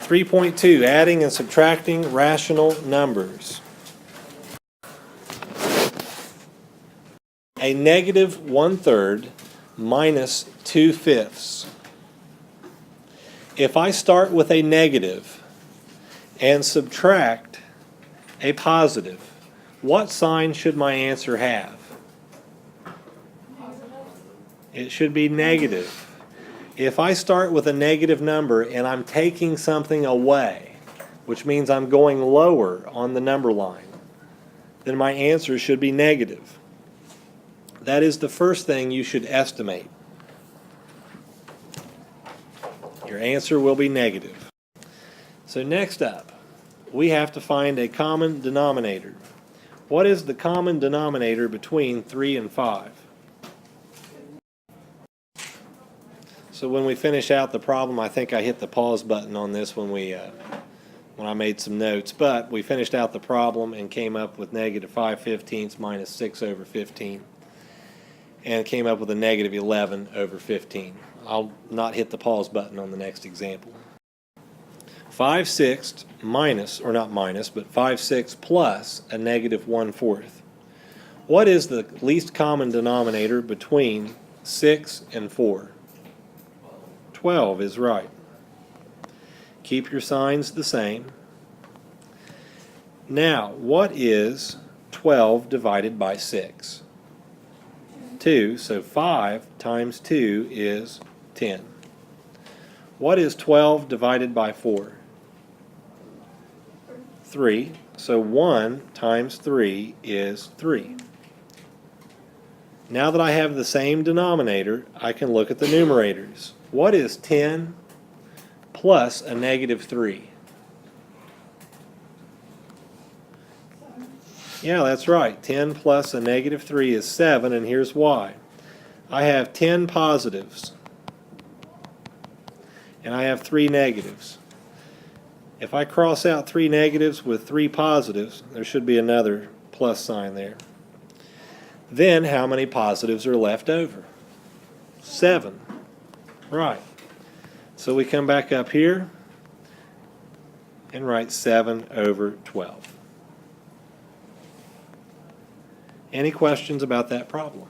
3.2, adding and subtracting rational numbers. A negative 1/3 minus 2/5. If I start with a negative and subtract a positive, what sign should my answer have? It should be negative. If I start with a negative number and I'm taking something away, which means I'm going lower on the number line, then my answer should be negative. That is the first thing you should estimate. Your answer will be negative. So next up, we have to find a common denominator. What is the common denominator between 3 and 5? So when we finish out the problem, I think I hit the pause button on this when I made some notes, but we finished out the problem and came up with negative 5/15 minus 6 over 15, and came up with a negative 11 over 15. I'll not hit the pause button on the next example. 5/6 minus, or not minus, but 5/6 plus a negative 1/4. What is the least common denominator between 6 and 4? 12 is right. Keep your signs the same. Now, what is 12 divided by 6? 2, so 5 times 2 is 10. What is 12 divided by 4? 3, so 1 times 3 is 3. Now that I have the same denominator, I can look at the numerators. What is 10 plus a negative 3? Yeah, that's right. 10 plus a negative 3 is 7, and here's why. I have 10 positives, and I have 3 negatives. If I cross out 3 negatives with 3 positives, there should be another plus sign there. Then how many positives are left over? 7. Right. So we come back up here and write 7 over 12. Any questions about that problem?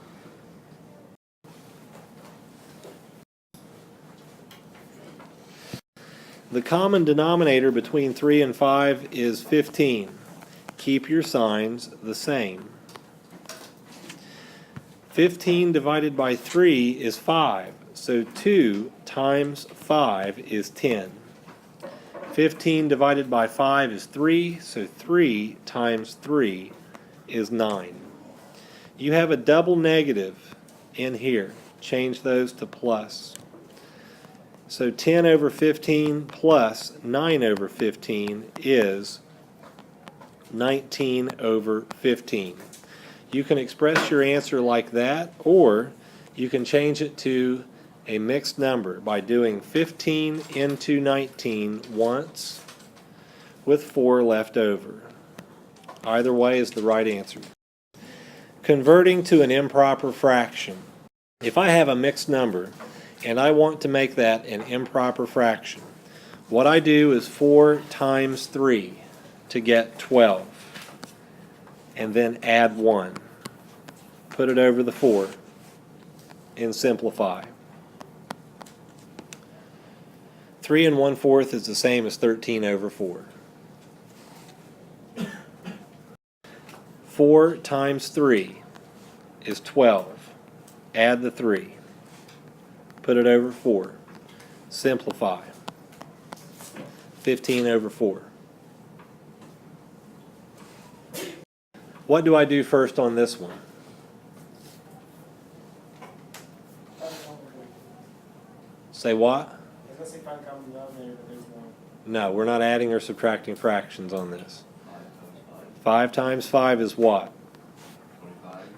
The common denominator between 3 and 5 is 15. Keep your signs the same. 15 divided by 3 is 5, so 2 times 5 is 10. 15 divided by 5 is 3, so 3 times 3 is 9. You have a double negative in here. Change those to plus. So 10 over 15 plus 9 over 15 is 19 over 15. You can express your answer like that, or you can change it to a mixed number by doing 15 into 19 once with 4 left over. Either way is the right answer. Converting to an improper fraction. If I have a mixed number and I want to make that an improper fraction, what I do is 4 times 3 to get 12, and then add 1. Put it over the 4 and simplify. 3 1/4 is the same as 13 over 4. 4 times 3 is 12. Add the 3. Put it over 4. Simplify. 15 over 4. What do I do first on this one? Say what? No, we're not adding or subtracting fractions on this. 5 times 5 is what?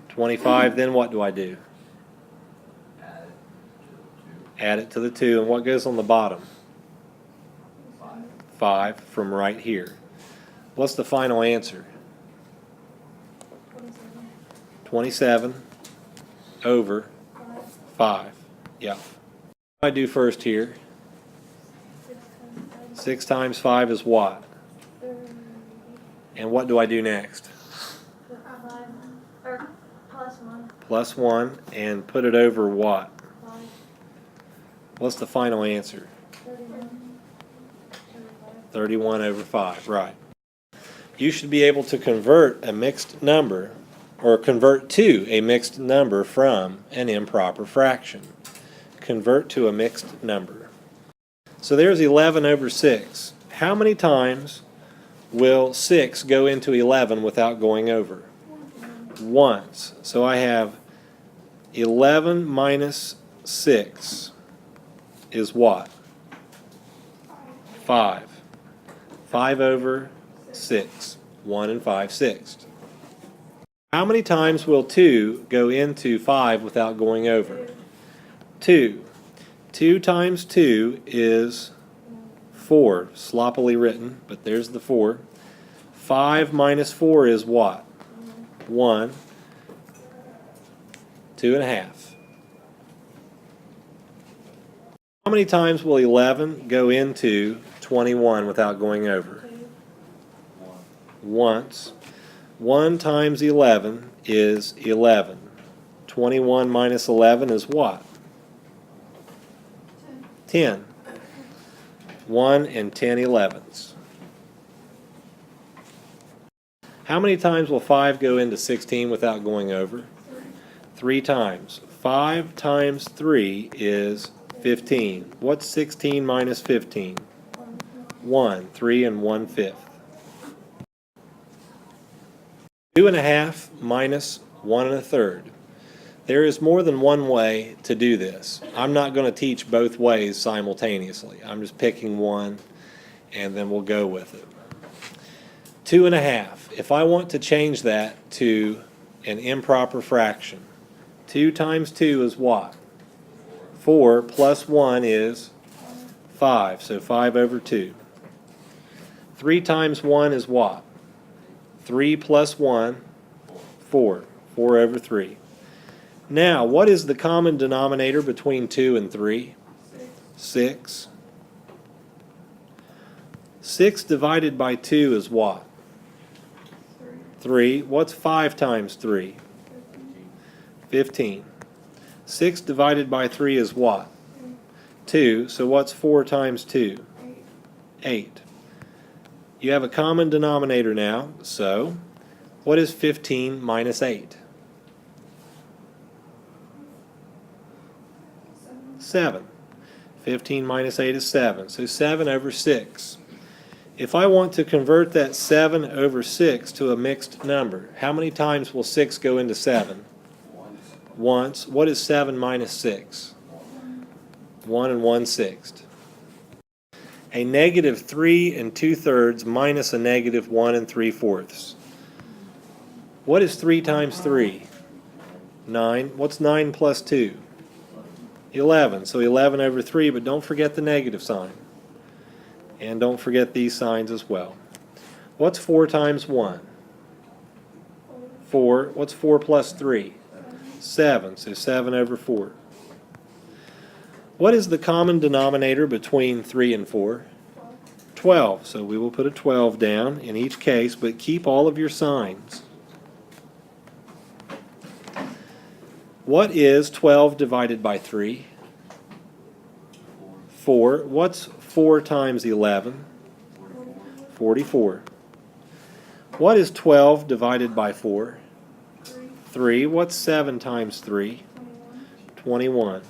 25. Then what do I do? Add it to the 2. And what goes on the bottom? 5 from right here. What's the final answer? 27 over 5. Yeah. What do I do first here? 6 times 5 is what? 30. And what do I do next? Or plus 1. Plus 1 and put it over what? 5. What's the final answer? 31. 31 over 5, right. You should be able to convert a mixed number, or convert to a mixed number from an improper fraction. Convert to a mixed number. So there's 11 over 6. How many times will 6 go into 11 without going over? Once. So I have 11 minus 6 is what? 5. 5 over 6. 1 and 5/6. How many times will 2 go into 5 without going over? 2. 2 times 2 is 4. Sloppily written, but there's the 4. 5 minus 4 is what? 1. 2 and a half. How many times will 11 go into 21 without going over? Once. 1 times 11 is 11. 21 minus 11 is what? 10. 1 and 10 11ths. How many times will 5 go into 16 without going over? 3 times. 5 times 3 is 15. What's 16 minus 15? 1. 3 and 1/5. 2 and a half minus 1 1/3. There is more than one way to do this. I'm not going to teach both ways simultaneously. I'm just picking one and then we'll go with it. 2 and a half. If I want to change that to an improper fraction, 2 times 2 is what? 4 plus 1 is 5, so 5 over 2. 3 times 1 is what? 3 plus 1, 4. 4 over 3. Now, what is the common denominator between 2 and 3? 6. 6 divided by 2 is what? 3. What's 5 times 3? 15. 6 divided by 3 is what? 2. So what's 4 times 2? 8. You have a common denominator now, so what is 15 minus 8? 7. 15 minus 8 is 7, so 7 over 6. If I want to convert that 7 over 6 to a mixed number, how many times will 6 go into 7? Once. What is 7 minus 6? 1 and 1/6. A negative 3 and 2/3 minus a negative 1 and 3/4. What is 3 times 3? 9. What's 9 plus 2? 11. So 11 over 3, but don't forget the negative sign. And don't forget these signs as well. What's 4 times 1? 4. What's 4 plus 3? 7. So 7 over 4. What is the common denominator between 3 and 4? 12. So we will put a 12 down in each case, but keep all of your signs. What is 12 divided by 3? 4. What's 4 times 11? 44. What is 12 divided by 4? 3. What's 7 times 3? 21.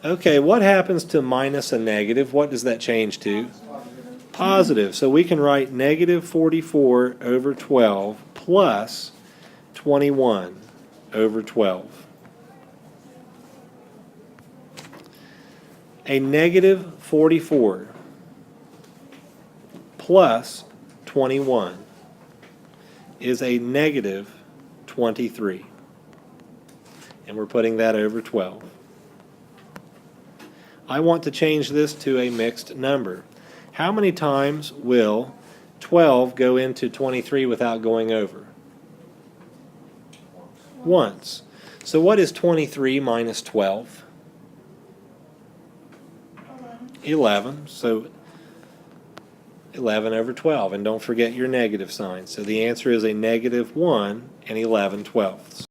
Okay, what happens to minus a negative? What does that change to? Positive. So we can write negative 44 over 12 plus 21 over 12. A negative 44 plus 21 is a negative 23. And we're putting that over 12. I want to change this to a mixed number. How many times will 12 go into 23 without going over? Once. So what is 23 minus 12? 11, so 11 over 12. And don't forget your negative sign. So the answer is a -1 and 11/12.